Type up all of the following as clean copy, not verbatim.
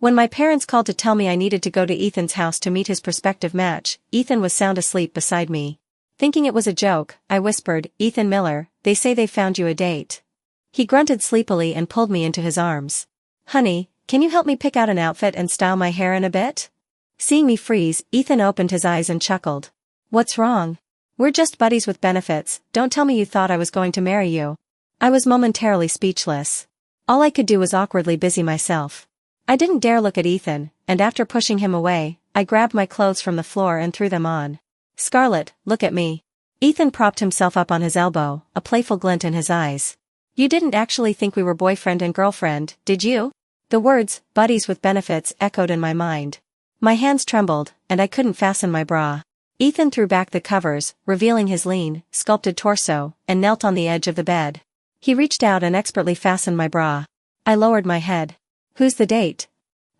When my parents called to tell me I needed to go to Ethan's house to meet his prospective match, Ethan was sound asleep beside me. Thinking it was a joke, I whispered, "Ethan Miller, they say they found you a date." He grunted sleepily and pulled me into his arms. "Honey, can you help me pick out an outfit and style my hair in a bit?" Seeing me freeze, Ethan opened his eyes and chuckled. "What's wrong? We're just buddies with benefits, don't tell me you thought I was going to marry you." I was momentarily speechless. All I could do was awkwardly busy myself. I didn't dare look at Ethan, and after pushing him away, I grabbed my clothes from the floor and threw them on. "Scarlett, look at me." Ethan propped himself up on his elbow, a playful glint in his eyes. "You didn't actually think we were boyfriend and girlfriend, did you?" The words, buddies with benefits, echoed in my mind. My hands trembled, and I couldn't fasten my bra. Ethan threw back the covers, revealing his lean, sculpted torso, and knelt on the edge of the bed. He reached out and expertly fastened my bra. I lowered my head. "Who's the date?"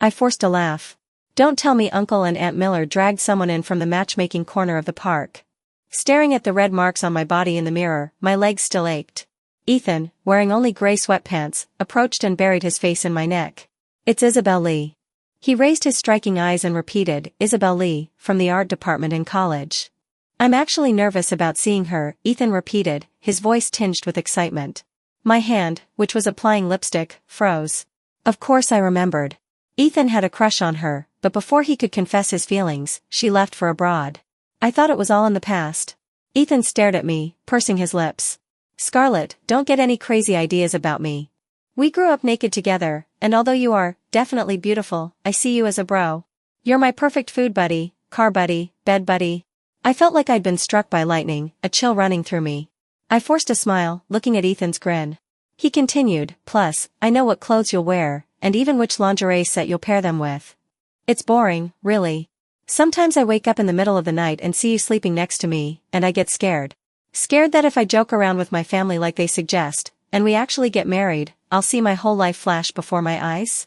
I forced a laugh. "Don't tell me Uncle and Aunt Miller dragged someone in from the matchmaking corner of the park." Staring at the red marks on my body in the mirror, my legs still ached. Ethan, wearing only gray sweatpants, approached and buried his face in my neck. "It's Isabel Lee." He raised his striking eyes and repeated, "Isabel Lee, from the art department in college." "I'm actually nervous about seeing her," Ethan repeated, his voice tinged with excitement. My hand, which was applying lipstick, froze. Of course I remembered. Ethan had a crush on her, but before he could confess his feelings, she left for abroad. I thought it was all in the past. Ethan stared at me, pursing his lips. "Scarlett, don't get any crazy ideas about me. We grew up naked together, and although you are definitely beautiful, I see you as a bro. You're my perfect food buddy, car buddy, bed buddy." I felt like I'd been struck by lightning, a chill running through me. I forced a smile, looking at Ethan's grin. He continued, "Plus, I know what clothes you'll wear, and even which lingerie set you'll pair them with. It's boring, really. Sometimes I wake up in the middle of the night and see you sleeping next to me, and I get scared. Scared that if I joke around with my family like they suggest, and we actually get married, I'll see my whole life flash before my eyes."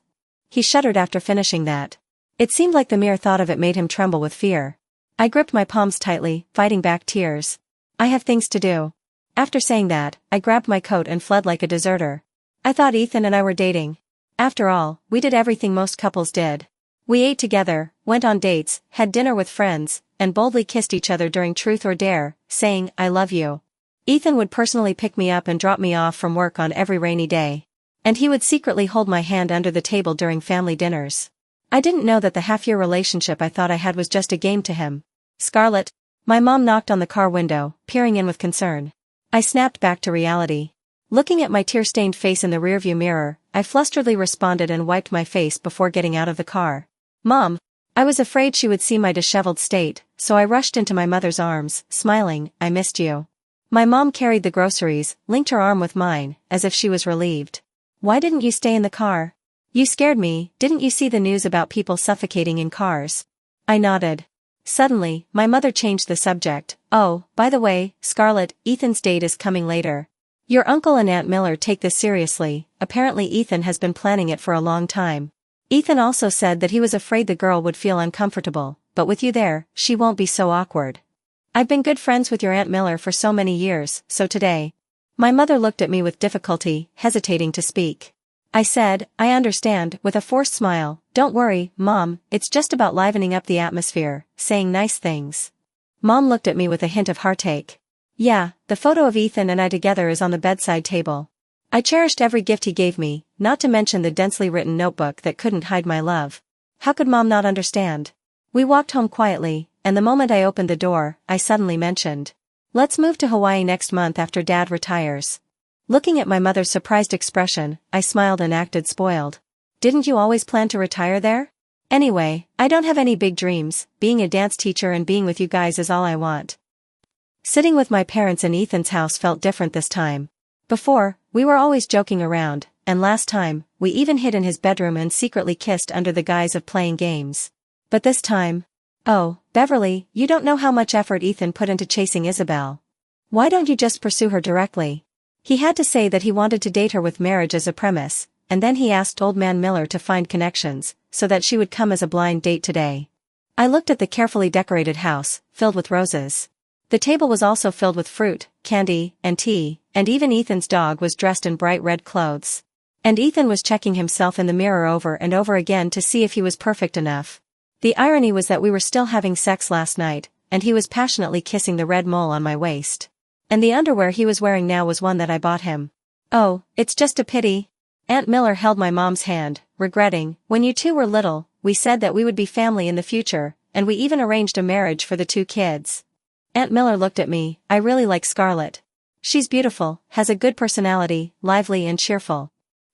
He shuddered after finishing that. It seemed like the mere thought of it made him tremble with fear. I gripped my palms tightly, fighting back tears. "I have things to do." After saying that, I grabbed my coat and fled like a deserter. I thought Ethan and I were dating. After all, we did everything most couples did. We ate together, went on dates, had dinner with friends, and boldly kissed each other during Truth or Dare, saying, "I love you." Ethan would personally pick me up and drop me off from work on every rainy day. And he would secretly hold my hand under the table during family dinners. I didn't know that the half-year relationship I thought I had was just a game to him. "Scarlett." My mom knocked on the car window, peering in with concern. I snapped back to reality. Looking at my tear-stained face in the rearview mirror, I flusteredly responded and wiped my face before getting out of the car. "Mom." I was afraid she would see my disheveled state, so I rushed into my mother's arms, smiling, "I missed you." My mom carried the groceries, linked her arm with mine, as if she was relieved. "Why didn't you stay in the car? You scared me, didn't you see the news about people suffocating in cars?" I nodded. Suddenly, my mother changed the subject. "Oh, by the way, Scarlett, Ethan's date is coming later. Your uncle and Aunt Miller take this seriously, apparently Ethan has been planning it for a long time. Ethan also said that he was afraid the girl would feel uncomfortable, but with you there, she won't be so awkward. I've been good friends with your Aunt Miller for so many years, so today." My mother looked at me with difficulty, hesitating to speak. I said, "I understand," with a forced smile. "Don't worry, Mom, it's just about livening up the atmosphere, saying nice things." Mom looked at me with a hint of heartache. "Yeah, the photo of Ethan and I together is on the bedside table. I cherished every gift he gave me, not to mention the densely written notebook that couldn't hide my love." How could Mom not understand? We walked home quietly, and the moment I opened the door, I suddenly mentioned, "Let's move to Hawaii next month after Dad retires." Looking at my mother's surprised expression, I smiled and acted spoiled. "Didn't you always plan to retire there? Anyway, I don't have any big dreams, being a dance teacher and being with you guys is all I want." Sitting with my parents in Ethan's house felt different this time. Before, we were always joking around, and last time, we even hid in his bedroom and secretly kissed under the guise of playing games. But this time, "Oh, Beverly, you don't know how much effort Ethan put into chasing Isabel. Why don't you just pursue her directly?" He had to say that he wanted to date her with marriage as a premise, and then he asked Old Man Miller to find connections, so that she would come as a blind date today. I looked at the carefully decorated house, filled with roses. The table was also filled with fruit, candy, and tea, and even Ethan's dog was dressed in bright red clothes. And Ethan was checking himself in the mirror over and over again to see if he was perfect enough. The irony was that we were still having sex last night, and he was passionately kissing the red mole on my waist. And the underwear he was wearing now was one that I bought him. Oh, it's just a pity. Aunt Miller held my mom's hand, regretting, when you two were little, we said that we would be family in the future, and we even arranged a marriage for the 2 kids. Aunt Miller looked at me. I really like Scarlett. She's beautiful, has a good personality, lively and cheerful.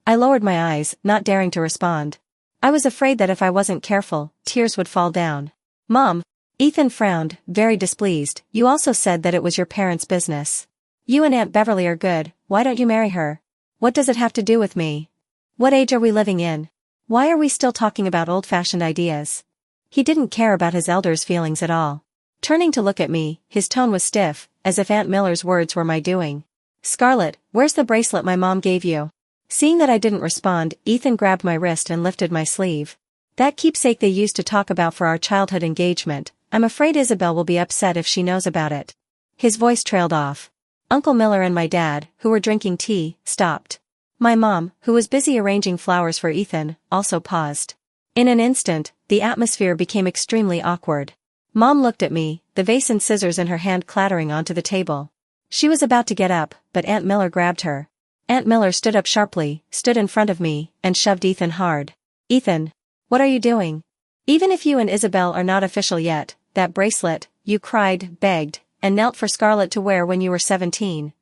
I lowered my eyes, not daring to respond. I was afraid that if I wasn't careful, tears would fall down. Mom. Ethan frowned, very displeased. You also said that it was your parents' business. You and Aunt Beverly are good, why don't you marry her? What does it have to do with me? What age are we living in? Why are we still talking about old-fashioned ideas? He didn't care about his elders' feelings at all. Turning to look at me, his tone was stiff, as if Aunt Miller's words were my doing. Scarlett, where's the bracelet my mom gave you? Seeing that I didn't respond, Ethan grabbed my wrist and lifted my sleeve. That keepsake they used to talk about for our childhood engagement. I'm afraid Isabel will be upset if she knows about it. His voice trailed off. Uncle Miller and my dad, who were drinking tea, stopped. My mom, who was busy arranging flowers for Ethan, also paused. In an instant, the atmosphere became extremely awkward. Mom looked at me, the vase and scissors in her hand clattering onto the table. She was about to get up, but Aunt Miller grabbed her. Aunt Miller stood up sharply, stood in front of me, and shoved Ethan hard. Ethan! What are you doing? Even if you and Isabel are not official yet, that bracelet, you cried, begged, and knelt for Scarlett to wear when you were 17.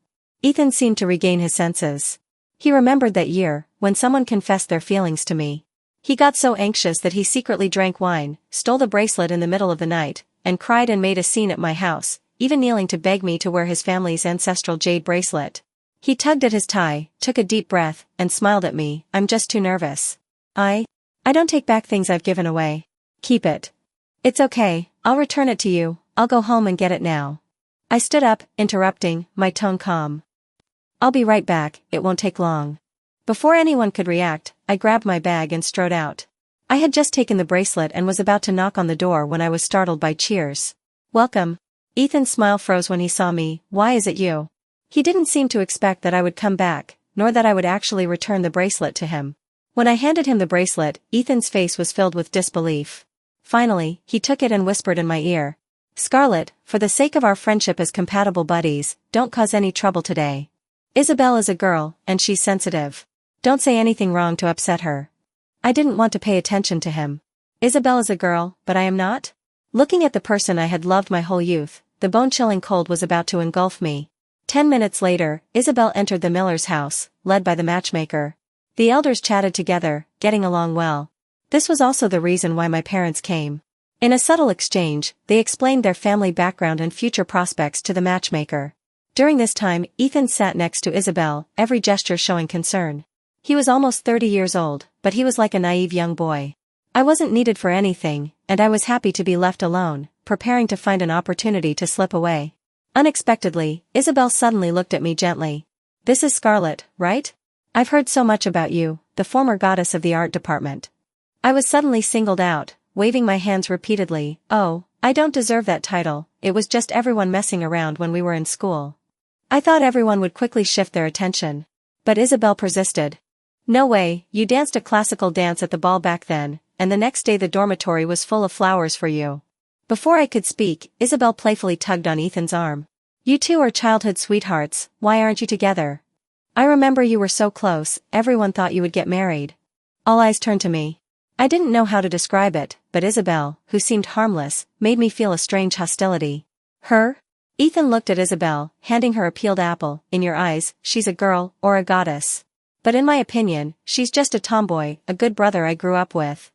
Ethan seemed to regain his senses. He remembered that year, when someone confessed their feelings to me. He got so anxious that he secretly drank wine, stole the bracelet in the middle of the night, and cried and made a scene at my house, even kneeling to beg me to wear his family's ancestral jade bracelet. He tugged at his tie, took a deep breath, and smiled at me. I'm just too nervous. I don't take back things I've given away. Keep it. It's okay, I'll return it to you, I'll go home and get it now. I stood up, interrupting, my tone calm. I'll be right back, it won't take long. Before anyone could react, I grabbed my bag and strode out. I had just taken the bracelet and was about to knock on the door when I was startled by cheers. Welcome. Ethan's smile froze when he saw me. Why is it you? He didn't seem to expect that I would come back, nor that I would actually return the bracelet to him. When I handed him the bracelet, Ethan's face was filled with disbelief. Finally, he took it and whispered in my ear. Scarlett, for the sake of our friendship as compatible buddies, don't cause any trouble today. Isabel is a girl, and she's sensitive. Don't say anything wrong to upset her. I didn't want to pay attention to him. Isabel is a girl, but I am not? Looking at the person I had loved my whole youth, the bone-chilling cold was about to engulf me. 10 minutes later, Isabel entered the Miller's house, led by the matchmaker. The elders chatted together, getting along well. This was also the reason why my parents came. In a subtle exchange, they explained their family background and future prospects to the matchmaker. During this time, Ethan sat next to Isabel, every gesture showing concern. He was almost 30 years old, but he was like a naive young boy. I wasn't needed for anything, and I was happy to be left alone, preparing to find an opportunity to slip away. Unexpectedly, Isabel suddenly looked at me gently. This is Scarlett, right? I've heard so much about you, the former goddess of the art department. I was suddenly singled out, waving my hands repeatedly. Oh, I don't deserve that title, it was just everyone messing around when we were in school. I thought everyone would quickly shift their attention. But Isabel persisted. No way, you danced a classical dance at the ball back then, and the next day the dormitory was full of flowers for you. Before I could speak, Isabel playfully tugged on Ethan's arm. You two are childhood sweethearts, why aren't you together? I remember you were so close, everyone thought you would get married. All eyes turned to me. I didn't know how to describe it, but Isabel, who seemed harmless, made me feel a strange hostility. Her? Ethan looked at Isabel, handing her a peeled apple. In your eyes, she's a girl, or a goddess. But in my opinion, she's just a tomboy, a good brother I grew up with.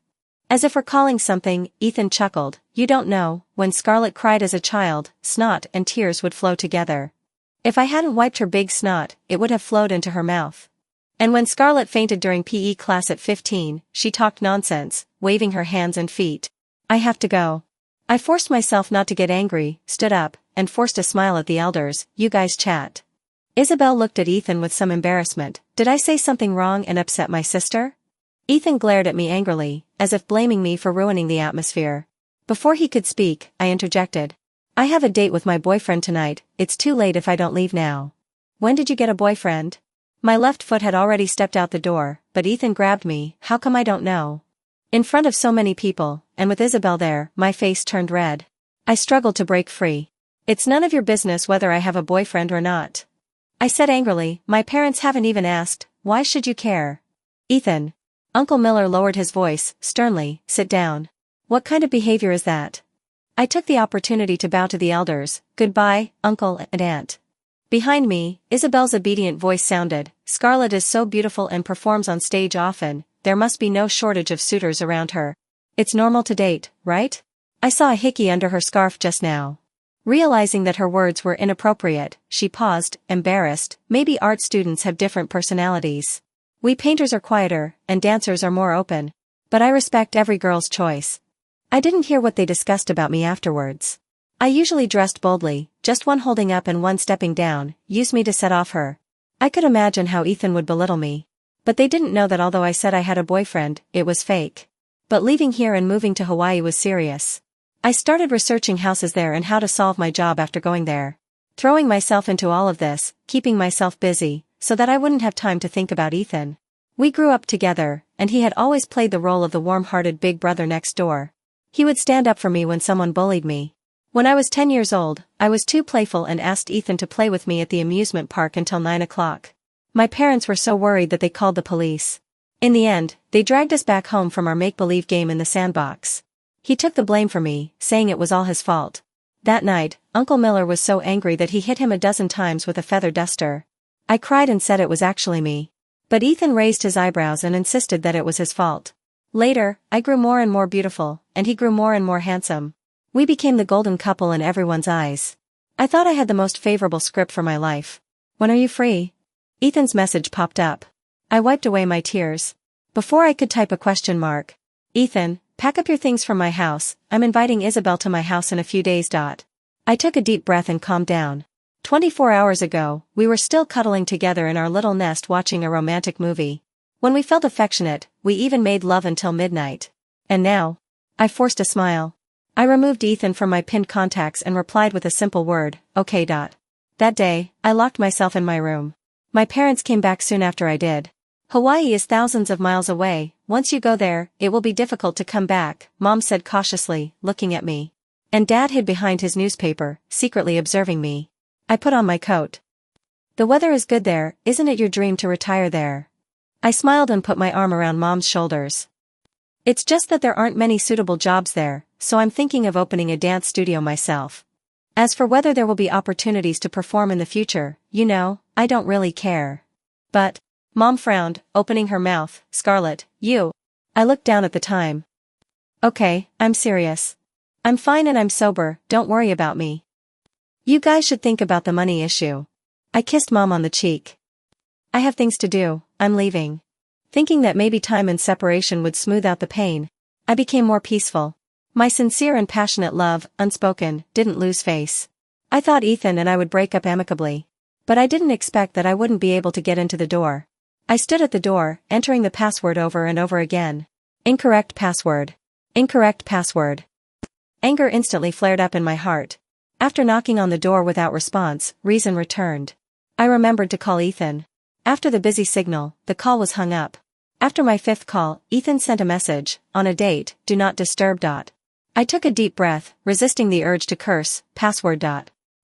As if recalling something, Ethan chuckled. You don't know, when Scarlett cried as a child, snot and tears would flow together. If I hadn't wiped her big snot, it would have flowed into her mouth. And when Scarlett fainted during PE class at 15, she talked nonsense, waving her hands and feet. I have to go. I forced myself not to get angry, stood up, and forced a smile at the elders. You guys chat. Isabel looked at Ethan with some embarrassment. Did I say something wrong and upset my sister? Ethan glared at me angrily, as if blaming me for ruining the atmosphere. Before he could speak, I interjected. I have a date with my boyfriend tonight, it's too late if I don't leave now. When did you get a boyfriend? My left foot had already stepped out the door, but Ethan grabbed me. How come I don't know? In front of so many people, and with Isabel there, my face turned red. I struggled to break free. It's none of your business whether I have a boyfriend or not. I said angrily, my parents haven't even asked, why should you care? Ethan. Uncle Miller lowered his voice, sternly, sit down. What kind of behavior is that? I took the opportunity to bow to the elders, goodbye, uncle and aunt. Behind me, Isabel's obedient voice sounded, Scarlett is so beautiful and performs on stage often, there must be no shortage of suitors around her. It's normal to date, right? I saw a hickey under her scarf just now. Realizing that her words were inappropriate, she paused, embarrassed, maybe art students have different personalities. We painters are quieter, and dancers are more open. But I respect every girl's choice. I didn't hear what they discussed about me afterwards. I usually dressed boldly, just one holding up and one stepping down, used me to set off her. I could imagine how Ethan would belittle me. But they didn't know that although I said I had a boyfriend, it was fake. But leaving here and moving to Hawaii was serious. I started researching houses there and how to solve my job after going there. Throwing myself into all of this, keeping myself busy, so that I wouldn't have time to think about Ethan. We grew up together, and he had always played the role of the warm-hearted big brother next door. He would stand up for me when someone bullied me. When I was 10 years old, I was too playful and asked Ethan to play with me at the amusement park until 9 o'clock. My parents were so worried that they called the police. In the end, they dragged us back home from our make-believe game in the sandbox. He took the blame for me, saying it was all his fault. That night, Uncle Miller was so angry that he hit him a dozen times with a feather duster. I cried and said it was actually me. But Ethan raised his eyebrows and insisted that it was his fault. Later, I grew more and more beautiful, and he grew more and more handsome. We became the golden couple in everyone's eyes. I thought I had the most favorable script for my life. When are you free? Ethan's message popped up. I wiped away my tears. Before I could type a question mark. Ethan, pack up your things from my house, I'm inviting Isabel to my house in a few days. I took a deep breath and calmed down. 24 hours ago, we were still cuddling together in our little nest watching a romantic movie. When we felt affectionate, we even made love until midnight. And now? I forced a smile. I removed Ethan from my pinned contacts and replied with a simple word, okay. That day, I locked myself in my room. My parents came back soon after I did. Hawaii is thousands of miles away, once you go there, it will be difficult to come back, Mom said cautiously, looking at me. And Dad hid behind his newspaper, secretly observing me. I put on my coat. The weather is good there, isn't it your dream to retire there? I smiled and put my arm around Mom's shoulders. It's just that there aren't many suitable jobs there, so I'm thinking of opening a dance studio myself. As for whether there will be opportunities to perform in the future, I don't really care. But, Mom frowned, opening her mouth, Scarlett, you. I looked down at the time. Okay, I'm serious. I'm fine and I'm sober, don't worry about me. You guys should think about the money issue. I kissed Mom on the cheek. I have things to do, I'm leaving. Thinking that maybe time and separation would smooth out the pain, I became more peaceful. My sincere and passionate love, unspoken, didn't lose face. I thought Ethan and I would break up amicably. But I didn't expect that I wouldn't be able to get into the door. I stood at the door, entering the password over and over again. Incorrect password. Incorrect password. Anger instantly flared up in my heart. After knocking on the door without response, reason returned. I remembered to call Ethan. After the busy signal, the call was hung up. After my fifth call, Ethan sent a message, on a date, do not disturb. I took a deep breath, resisting the urge to curse, password.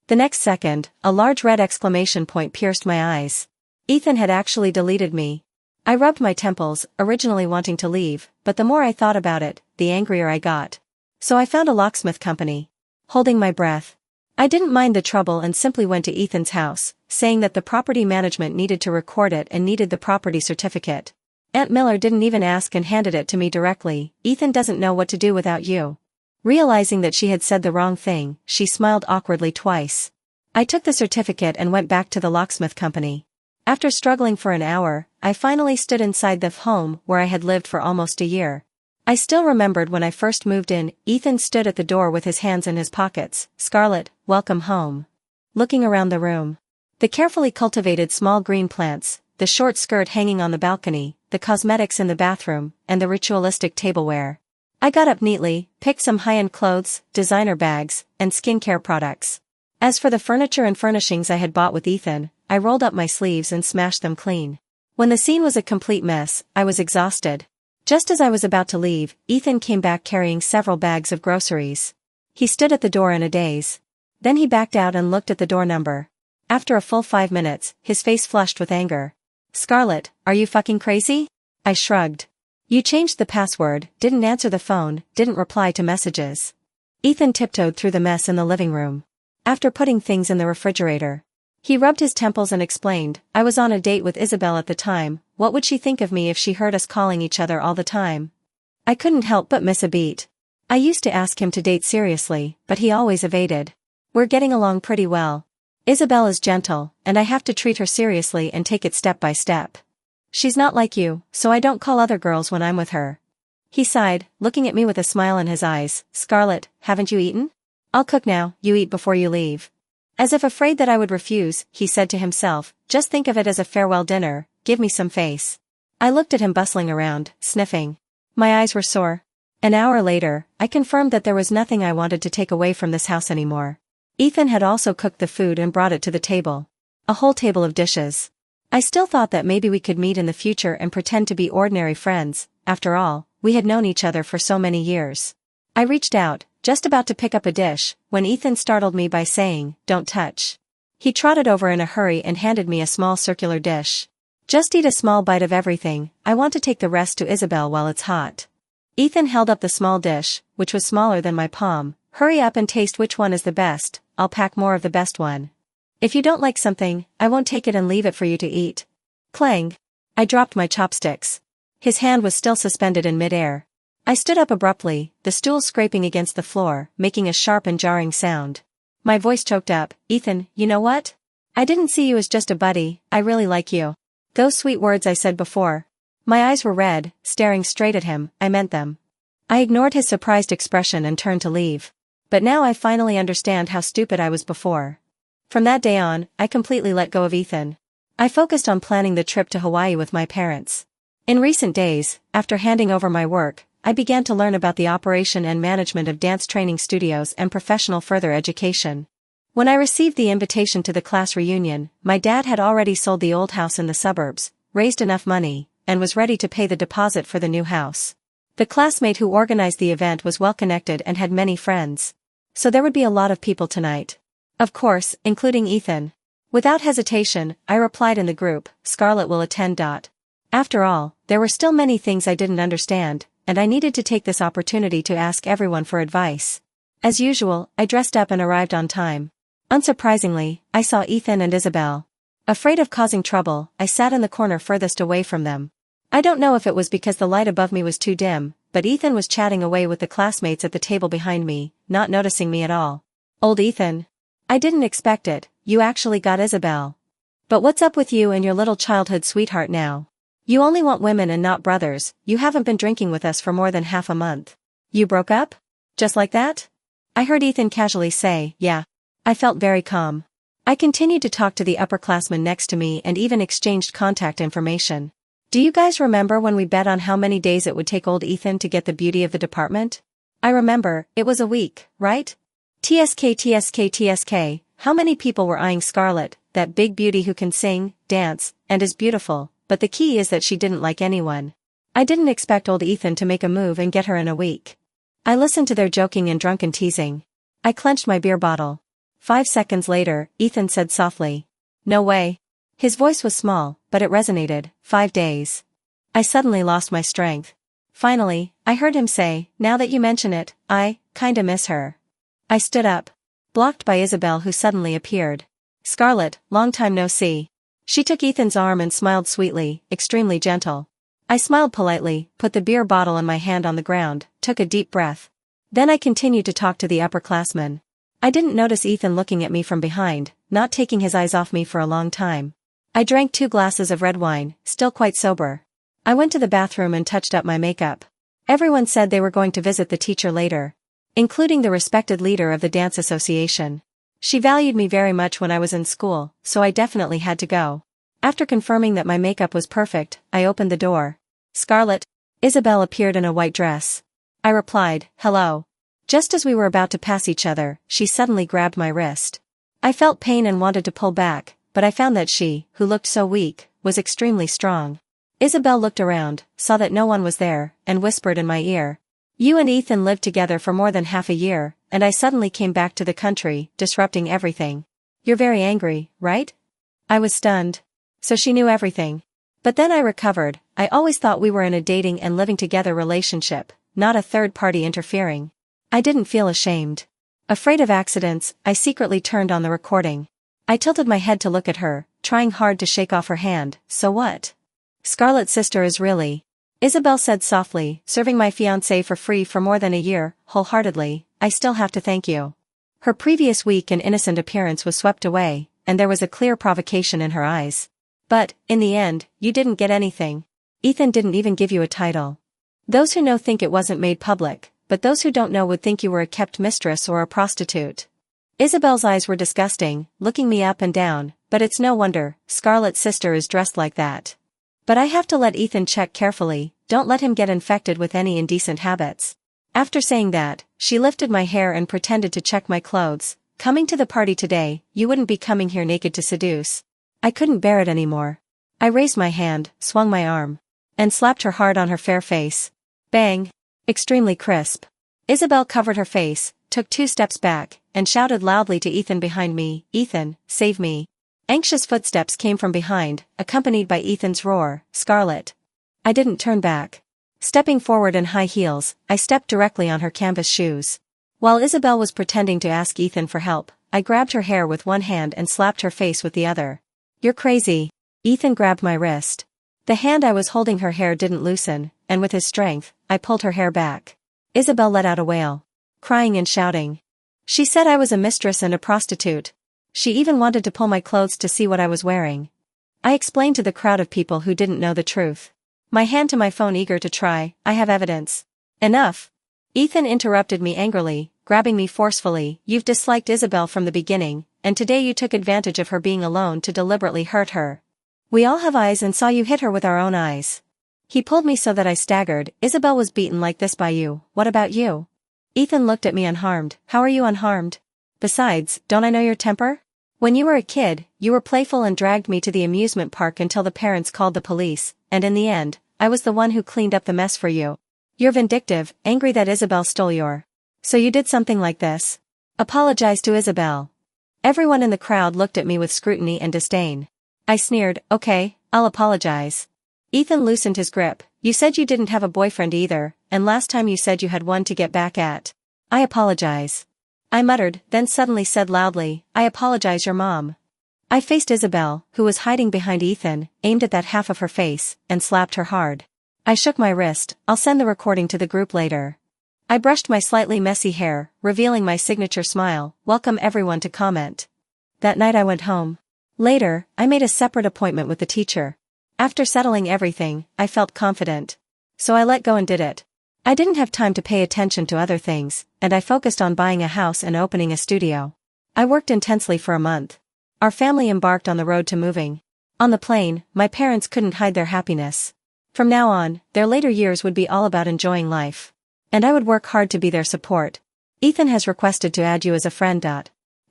The next second, a large red exclamation point pierced my eyes. Ethan had actually deleted me. I rubbed my temples, originally wanting to leave, but the more I thought about it, the angrier I got. So I found a locksmith company. Holding my breath. I didn't mind the trouble and simply went to Ethan's house, saying that the property management needed to record it and needed the property certificate. Aunt Miller didn't even ask and handed it to me directly. Ethan doesn't know what to do without you. Realizing that she had said the wrong thing, she smiled awkwardly twice. I took the certificate and went back to the locksmith company. After struggling for an hour, I finally stood inside the home where I had lived for almost a year. I still remembered when I first moved in, Ethan stood at the door with his hands in his pockets. Scarlett, welcome home. Looking around the room. The carefully cultivated small green plants, the short skirt hanging on the balcony, the cosmetics in the bathroom, and the ritualistic tableware. I got up neatly, picked some high-end clothes, designer bags, and skincare products. As for the furniture and furnishings I had bought with Ethan, I rolled up my sleeves and smashed them clean. When the scene was a complete mess, I was exhausted. Just as I was about to leave, Ethan came back carrying several bags of groceries. He stood at the door in a daze. Then he backed out and looked at the door number. After a full 5 minutes, his face flushed with anger. "Scarlett, are you fucking crazy?" I shrugged. "You changed the password, didn't answer the phone, didn't reply to messages." Ethan tiptoed through the mess in the living room. After putting things in the refrigerator, he rubbed his temples and explained, "I was on a date with Isabel at the time. What would she think of me if she heard us calling each other all the time?" I couldn't help but miss a beat. I used to ask him to date seriously, but he always evaded. We're getting along pretty well. Isabel is gentle, and I have to treat her seriously and take it step by step. She's not like you, so I don't call other girls when I'm with her. He sighed, looking at me with a smile in his eyes. "Scarlett, haven't you eaten? I'll cook now, you eat before you leave." As if afraid that I would refuse, he said to himself, "Just think of it as a farewell dinner, give me some face." I looked at him bustling around, sniffing. My eyes were sore. An hour later, I confirmed that there was nothing I wanted to take away from this house anymore. Ethan had also cooked the food and brought it to the table. A whole table of dishes. I still thought that maybe we could meet in the future and pretend to be ordinary friends. After all, we had known each other for so many years. I reached out, just about to pick up a dish, when Ethan startled me by saying, "Don't touch." He trotted over in a hurry and handed me a small circular dish. "Just eat a small bite of everything, I want to take the rest to Isabel while it's hot." Ethan held up the small dish, which was smaller than my palm. "Hurry up and taste which one is the best, I'll pack more of the best one. If you don't like something, I won't take it and leave it for you to eat." Clang! I dropped my chopsticks. His hand was still suspended in midair. I stood up abruptly, the stool scraping against the floor, making a sharp and jarring sound. My voice choked up. "Ethan, you know what? I didn't see you as just a buddy, I really like you. Those sweet words I said before." My eyes were red, staring straight at him, I meant them. I ignored his surprised expression and turned to leave. But now I finally understand how stupid I was before. From that day on, I completely let go of Ethan. I focused on planning the trip to Hawaii with my parents. In recent days, after handing over my work, I began to learn about the operation and management of dance training studios and professional further education. When I received the invitation to the class reunion, my dad had already sold the old house in the suburbs, raised enough money, and was ready to pay the deposit for the new house. The classmate who organized the event was well connected and had many friends. So there would be a lot of people tonight. Of course, including Ethan. Without hesitation, I replied in the group, "Scarlett will attend." After all, there were still many things I didn't understand, and I needed to take this opportunity to ask everyone for advice. As usual, I dressed up and arrived on time. Unsurprisingly, I saw Ethan and Isabel. Afraid of causing trouble, I sat in the corner furthest away from them. I don't know if it was because the light above me was too dim, but Ethan was chatting away with the classmates at the table behind me, not noticing me at all. "Old Ethan. I didn't expect it, you actually got Isabel. But what's up with you and your little childhood sweetheart now? You only want women and not brothers, you haven't been drinking with us for more than half a month. You broke up? Just like that?" I heard Ethan casually say, "Yeah." I felt very calm. I continued to talk to the upperclassmen next to me and even exchanged contact information. "Do you guys remember when we bet on how many days it would take old Ethan to get the beauty of the department?" "I remember, it was a week, right?" TSK. How many people were eyeing Scarlett, that big beauty who can sing, dance, and is beautiful, but the key is that she didn't like anyone. I didn't expect old Ethan to make a move and get her in a week. I listened to their joking and drunken teasing. I clenched my beer bottle. 5 seconds later, Ethan said softly, "No way." His voice was small, but it resonated. 5 days. I suddenly lost my strength. Finally, I heard him say, "Now that you mention it, I kinda miss her." I stood up. Blocked by Isabel, who suddenly appeared. "Scarlett, long time no see." She took Ethan's arm and smiled sweetly, extremely gentle. I smiled politely, put the beer bottle in my hand on the ground, took a deep breath. Then I continued to talk to the upperclassmen. I didn't notice Ethan looking at me from behind, not taking his eyes off me for a long time. I drank 2 glasses of red wine, still quite sober. I went to the bathroom and touched up my makeup. Everyone said they were going to visit the teacher later, including the respected leader of the dance association. She valued me very much when I was in school, so I definitely had to go. After confirming that my makeup was perfect, I opened the door. "Scarlett." Isabel appeared in a white dress. I replied, "Hello." Just as we were about to pass each other, she suddenly grabbed my wrist. I felt pain and wanted to pull back, but I found that she, who looked so weak, was extremely strong. Isabel looked around, saw that no one was there, and whispered in my ear. You and Ethan lived together for more than half a year, and I suddenly came back to the country, disrupting everything. You're very angry, right? I was stunned. So she knew everything. But then I recovered. I always thought we were in a dating and living together relationship, not a third party interfering. I didn't feel ashamed. Afraid of accidents, I secretly turned on the recording. I tilted my head to look at her, trying hard to shake off her hand. So what? Scarlett's sister is really... Isabel said softly, serving my fiancé for free for more than a year, wholeheartedly. I still have to thank you. Her previous weak and innocent appearance was swept away, and there was a clear provocation in her eyes. But, in the end, you didn't get anything. Ethan didn't even give you a title. Those who know think it wasn't made public, but those who don't know would think you were a kept mistress or a prostitute. Isabel's eyes were disgusting, looking me up and down, but it's no wonder, Scarlett's sister is dressed like that. But I have to let Ethan check carefully, don't let him get infected with any indecent habits. After saying that, she lifted my hair and pretended to check my clothes. Coming to the party today, you wouldn't be coming here naked to seduce. I couldn't bear it anymore. I raised my hand, swung my arm, and slapped her hard on her fair face. Bang! Extremely crisp. Isabel covered her face, took 2 steps back, and shouted loudly to Ethan behind me, Ethan, save me. Anxious footsteps came from behind, accompanied by Ethan's roar, Scarlett. I didn't turn back. Stepping forward in high heels, I stepped directly on her canvas shoes. While Isabel was pretending to ask Ethan for help, I grabbed her hair with one hand and slapped her face with the other. You're crazy. Ethan grabbed my wrist. The hand I was holding her hair didn't loosen, and with his strength, I pulled her hair back. Isabel let out a wail. Crying and shouting. She said I was a mistress and a prostitute. She even wanted to pull my clothes to see what I was wearing. I explained to the crowd of people who didn't know the truth. My hand to my phone eager to try, I have evidence. Enough. Ethan interrupted me angrily, grabbing me forcefully. You've disliked Isabel from the beginning, and today you took advantage of her being alone to deliberately hurt her. We all have eyes and saw you hit her with our own eyes. He pulled me so that I staggered. Isabel was beaten like this by you, what about you? Ethan looked at me unharmed. How are you unharmed? Besides, don't I know your temper? When you were a kid, you were playful and dragged me to the amusement park until the parents called the police, and in the end, I was the one who cleaned up the mess for you. You're vindictive, angry that Isabel stole your... So you did something like this? Apologize to Isabel. Everyone in the crowd looked at me with scrutiny and disdain. I sneered, okay, I'll apologize. Ethan loosened his grip. You said you didn't have a boyfriend either, and last time you said you had one to get back at. I apologize. I muttered, then suddenly said loudly, I apologize your mom. I faced Isabel, who was hiding behind Ethan, aimed at that half of her face, and slapped her hard. I shook my wrist. I'll send the recording to the group later. I brushed my slightly messy hair, revealing my signature smile, welcome everyone to comment. That night I went home. Later, I made a separate appointment with the teacher. After settling everything, I felt confident. So I let go and did it. I didn't have time to pay attention to other things, and I focused on buying a house and opening a studio. I worked intensely for a month. Our family embarked on the road to moving. On the plane, my parents couldn't hide their happiness. From now on, their later years would be all about enjoying life. And I would work hard to be their support. Ethan has requested to add you as a friend.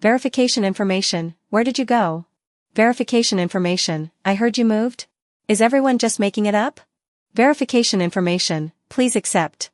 Verification information, where did you go? Verification information, I heard you moved? Is everyone just making it up? Verification information, please accept.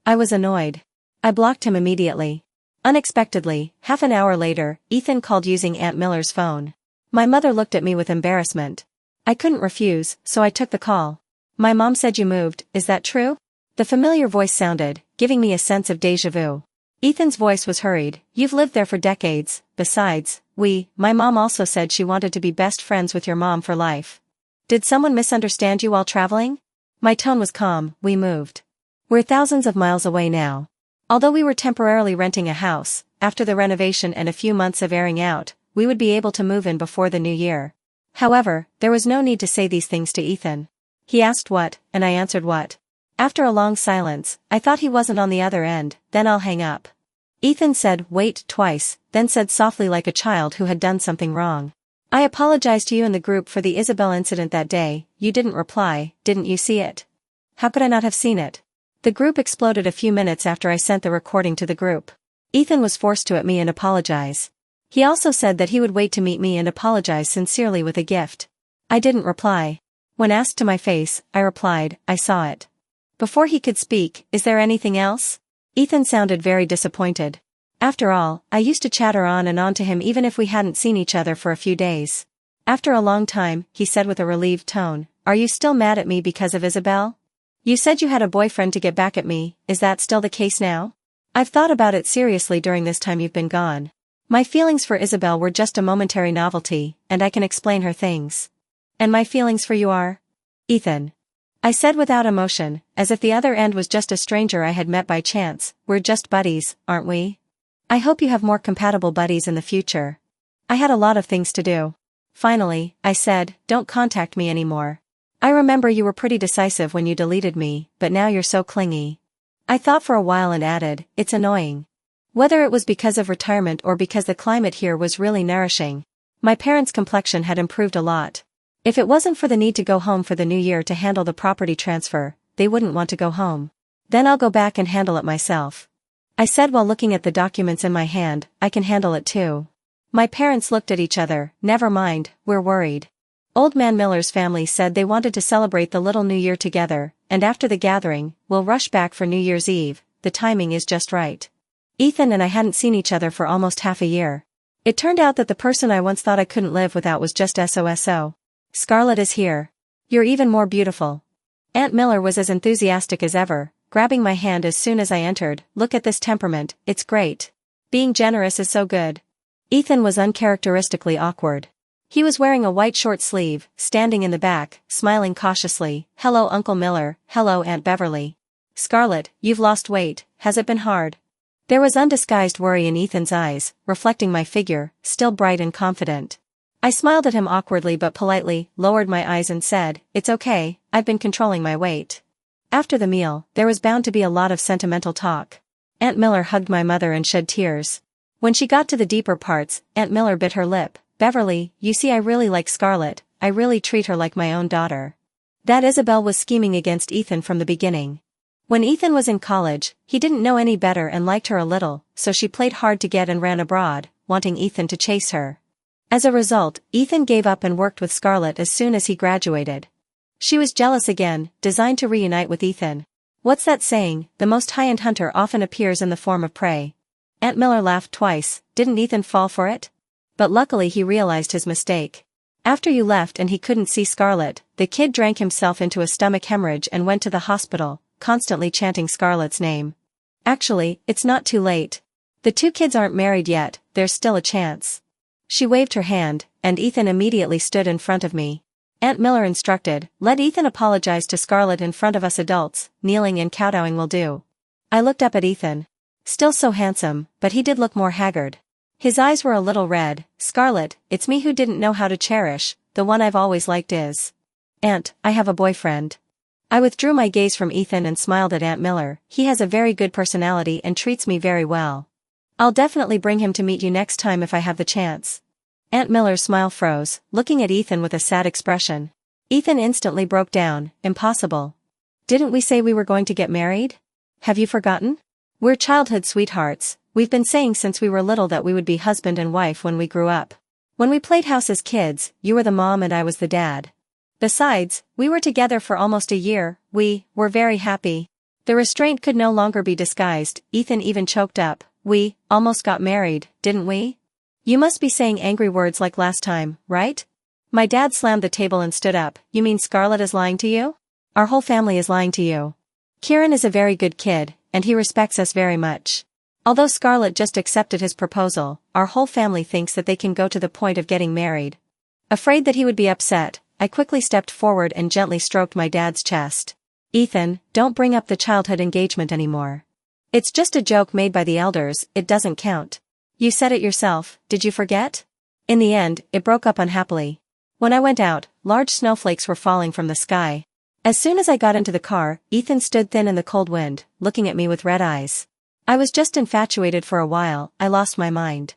I was annoyed. I blocked him immediately. Unexpectedly, half an hour later, Ethan called using Aunt Miller's phone. My mother looked at me with embarrassment. I couldn't refuse, so I took the call. My mom said you moved, is that true? The familiar voice sounded, giving me a sense of déjà vu. Ethan's voice was hurried, you've lived there for decades, besides, my mom also said she wanted to be best friends with your mom for life. Did someone misunderstand you while traveling? My tone was calm, we moved. We're thousands of miles away now. Although we were temporarily renting a house, after the renovation and a few months of airing out, we would be able to move in before the new year. However, there was no need to say these things to Ethan. He asked what, and I answered what. After a long silence, I thought he wasn't on the other end, then I'll hang up. Ethan said, wait, twice, then said softly like a child who had done something wrong. I apologized to you in the group for the Isabel incident that day, you didn't reply, didn't you see it? How could I not have seen it? The group exploded a few minutes after I sent the recording to the group. Ethan was forced to at me and apologize. He also said that he would wait to meet me and apologize sincerely with a gift. I didn't reply. When asked to my face, I replied, I saw it. Before he could speak, is there anything else? Ethan sounded very disappointed. After all, I used to chatter on and on to him even if we hadn't seen each other for a few days. After a long time, he said with a relieved tone, Are you still mad at me because of Isabel? You said you had a boyfriend to get back at me, is that still the case now? I've thought about it seriously during this time you've been gone. My feelings for Isabel were just a momentary novelty, and I can explain her things. And my feelings for you are? Ethan. I said without emotion, as if the other end was just a stranger I had met by chance. We're just buddies, aren't we? I hope you have more compatible buddies in the future. I had a lot of things to do. Finally, I said, don't contact me anymore. I remember you were pretty decisive when you deleted me, but now you're so clingy. I thought for a while and added, it's annoying. Whether it was because of retirement or because the climate here was really nourishing. My parents' complexion had improved a lot. If it wasn't for the need to go home for the new year to handle the property transfer, they wouldn't want to go home. Then I'll go back and handle it myself. I said while looking at the documents in my hand, I can handle it too. My parents looked at each other, never mind, we're worried. Old Man Miller's family said they wanted to celebrate the little new year together, and after the gathering, we'll rush back for New Year's Eve. The timing is just right. Ethan and I hadn't seen each other for almost half a year. It turned out that the person I once thought I couldn't live without was just SOSO. Scarlett is here. You're even more beautiful. Aunt Miller was as enthusiastic as ever, grabbing my hand as soon as I entered. Look at this temperament, it's great. Being generous is so good. Ethan was uncharacteristically awkward. He was wearing a white short sleeve, standing in the back, smiling cautiously. Hello Uncle Miller, hello Aunt Beverly. Scarlett, you've lost weight, has it been hard? There was undisguised worry in Ethan's eyes, reflecting my figure, still bright and confident. I smiled at him awkwardly but politely, lowered my eyes and said, it's okay, I've been controlling my weight. After the meal, there was bound to be a lot of sentimental talk. Aunt Miller hugged my mother and shed tears. When she got to the deeper parts, Aunt Miller bit her lip. Beverly, you see I really like Scarlett, I really treat her like my own daughter. That Isabel was scheming against Ethan from the beginning. When Ethan was in college, he didn't know any better and liked her a little, so she played hard to get and ran abroad, wanting Ethan to chase her. As a result, Ethan gave up and worked with Scarlett as soon as he graduated. She was jealous again, designed to reunite with Ethan. What's that saying, the most high-end hunter often appears in the form of prey. Aunt Miller laughed twice, didn't Ethan fall for it? But luckily he realized his mistake. After you left and he couldn't see Scarlett, the kid drank himself into a stomach hemorrhage and went to the hospital, constantly chanting Scarlett's name. Actually, it's not too late. The two kids aren't married yet, there's still a chance. She waved her hand, and Ethan immediately stood in front of me. Aunt Miller instructed, let Ethan apologize to Scarlett in front of us adults, kneeling and kowtowing will do. I looked up at Ethan. Still so handsome, but he did look more haggard. His eyes were a little red. Scarlett, it's me who didn't know how to cherish, the one I've always liked is. Aunt, I have a boyfriend. I withdrew my gaze from Ethan and smiled at Aunt Miller. He has a very good personality and treats me very well. I'll definitely bring him to meet you next time if I have the chance. Aunt Miller's smile froze, looking at Ethan with a sad expression. Ethan instantly broke down. Impossible. Didn't we say we were going to get married? Have you forgotten? We're childhood sweethearts. We've been saying since we were little that we would be husband and wife when we grew up. When we played house as kids, you were the mom and I was the dad. Besides, we were together for almost a year. We were very happy. The restraint could no longer be disguised. Ethan even choked up. We almost got married, didn't we? You must be saying angry words like last time, right? My dad slammed the table and stood up. You mean Scarlett is lying to you? Our whole family is lying to you. Kieran is a very good kid, and he respects us very much. Although Scarlett just accepted his proposal, our whole family thinks that they can go to the point of getting married. Afraid that he would be upset, I quickly stepped forward and gently stroked my dad's chest. Ethan, don't bring up the childhood engagement anymore. It's just a joke made by the elders, it doesn't count. You said it yourself, did you forget? In the end, it broke up unhappily. When I went out, large snowflakes were falling from the sky. As soon as I got into the car, Ethan stood thin in the cold wind, looking at me with red eyes. I was just infatuated for a while, I lost my mind.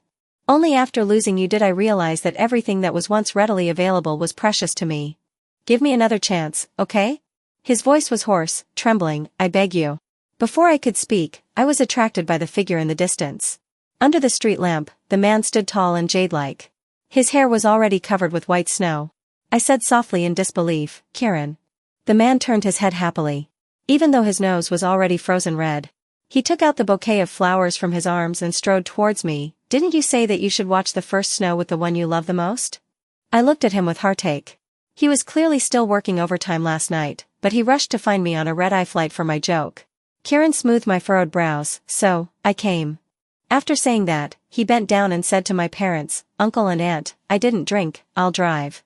Only after losing you did I realize that everything that was once readily available was precious to me. Give me another chance, okay? His voice was hoarse, trembling. I beg you. Before I could speak, I was attracted by the figure in the distance. Under the street lamp, the man stood tall and jade-like. His hair was already covered with white snow. I said softly in disbelief, "Kieran." The man turned his head happily. Even though his nose was already frozen red. He took out the bouquet of flowers from his arms and strode towards me. "Didn't you say that you should watch the first snow with the one you love the most?" I looked at him with heartache. He was clearly still working overtime last night, but he rushed to find me on a red-eye flight for my joke. Kieran smoothed my furrowed brows. "So, I came." After saying that, he bent down and said to my parents, "Uncle and Aunt, I didn't drink, I'll drive."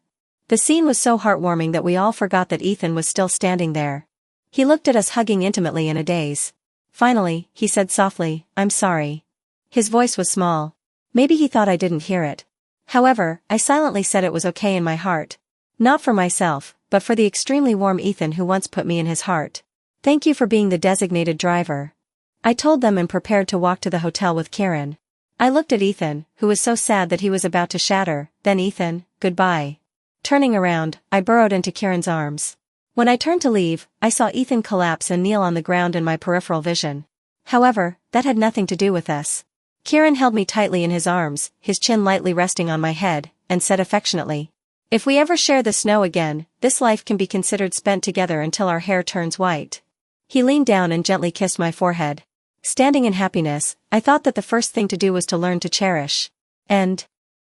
The scene was so heartwarming that we all forgot that Ethan was still standing there. He looked at us hugging intimately in a daze. Finally, he said softly, "I'm sorry." His voice was small. Maybe he thought I didn't hear it. However, I silently said it was okay in my heart. Not for myself, but for the extremely warm Ethan who once put me in his heart. "Thank you for being the designated driver." I told them and prepared to walk to the hotel with Kieran. I looked at Ethan, who was so sad that he was about to shatter. Then "Ethan, goodbye." Turning around, I burrowed into Kieran's arms. When I turned to leave, I saw Ethan collapse and kneel on the ground in my peripheral vision. However, that had nothing to do with us. Kieran held me tightly in his arms, his chin lightly resting on my head, and said affectionately, "If we ever share the snow again, this life can be considered spent together until our hair turns white." He leaned down and gently kissed my forehead. Standing in happiness, I thought that the first thing to do was to learn to cherish. And